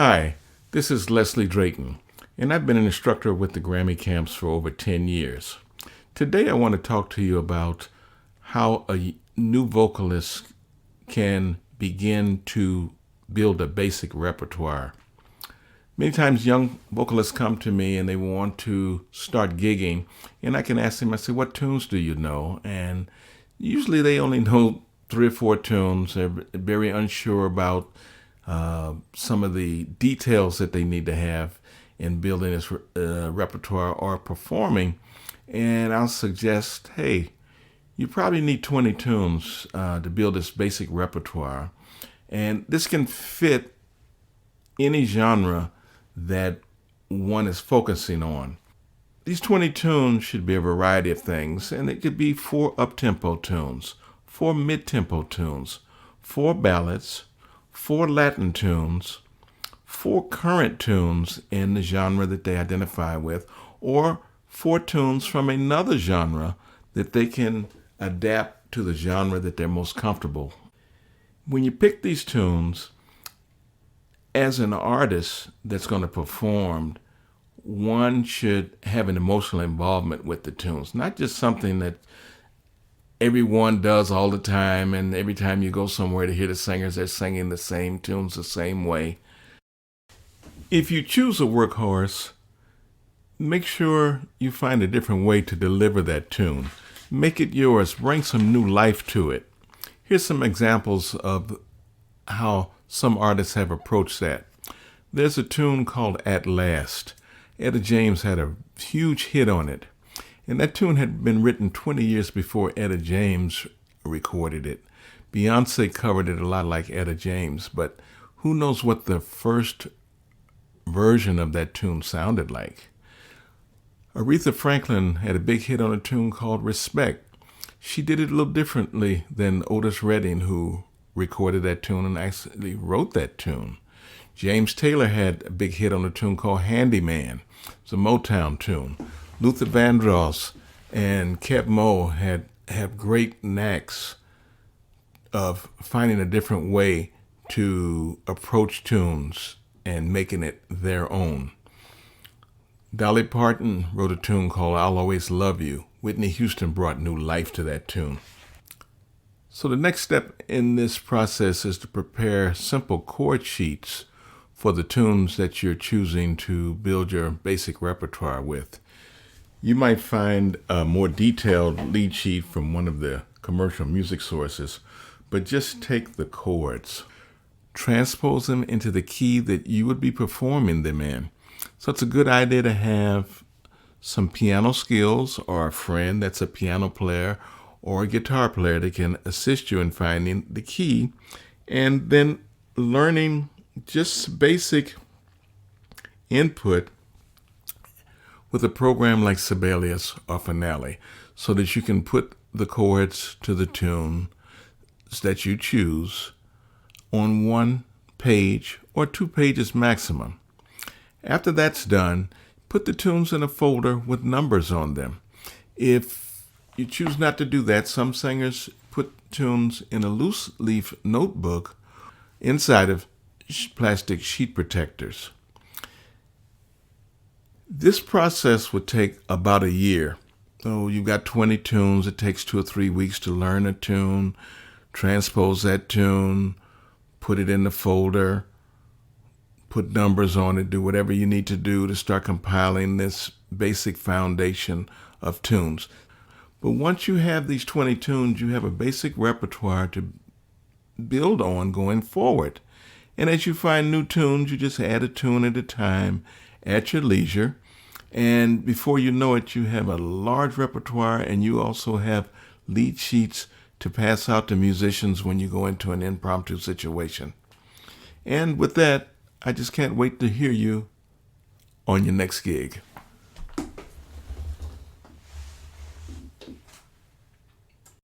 Hi, this is Leslie Drayton, and I've been an instructor with the GRAMMY Camps for over 10 years. Today I want to talk to you about how a new vocalist can begin to build a basic repertoire. Many times young vocalists come to me and they want to start gigging, and I can ask them, I say, what tunes do you know? And usually they only know 3 or 4 tunes. They're very unsure about some of the details that they need to have in building this repertoire or performing. And I'll suggest, hey, you probably need 20 tunes to build this basic repertoire. And this can fit any genre that one is focusing on. These 20 tunes should be a variety of things, and it could be 4 up-tempo tunes, 4 mid-tempo tunes, 4 ballads, 4 Latin tunes, 4 current tunes in the genre that they identify with, or 4 tunes from another genre that they can adapt to the genre that they're most comfortable. When you pick these tunes, as an artist that's going to perform, one should have an emotional involvement with the tunes, not just something that everyone does all the time, and every time you go somewhere to hear the singers, they're singing the same tunes the same way. If you choose a workhorse, make sure you find a different way to deliver that tune. Make it yours. Bring some new life to it. Here's some examples of how some artists have approached that. There's a tune called At Last. Etta James had a huge hit on it. And that tune had been written 20 years before Etta James recorded it. Beyonce covered it a lot like Etta James, but who knows what the first version of that tune sounded like. Aretha Franklin had a big hit on a tune called Respect. She did it a little differently than Otis Redding, who recorded that tune and actually wrote that tune. James Taylor had a big hit on a tune called Handyman. It's a Motown tune. Luther Vandross and Keb Mo have great knacks of finding a different way to approach tunes and making it their own. Dolly Parton wrote a tune called I'll Always Love You. Whitney Houston brought new life to that tune. So the next step in this process is to prepare simple chord sheets for the tunes that you're choosing to build your basic repertoire with. You might find a more detailed lead sheet from one of the commercial music sources, but just take the chords, transpose them into the key that you would be performing them in. So it's a good idea to have some piano skills or a friend that's a piano player or a guitar player that can assist you in finding the key, and then learning just basic input with a program like Sibelius or Finale, so that you can put the chords to the tune that you choose on 1 page or 2 pages maximum. After that's done, put the tunes in a folder with numbers on them. If you choose not to do that, some singers put tunes in a loose leaf notebook inside of plastic sheet protectors. This process would take about a year. So you've got 20 tunes. It takes 2 or 3 weeks to learn a tune, transpose that tune, put it in the folder, put numbers on it, do whatever you need to do to start compiling this basic foundation of tunes. But once you have these 20 tunes, you have a basic repertoire to build on going forward. And as you find new tunes, you just add a tune at a time at your leisure. And before you know it, you have a large repertoire, and you also have lead sheets to pass out to musicians when you go into an impromptu situation. And with that, I just can't wait to hear you on your next gig.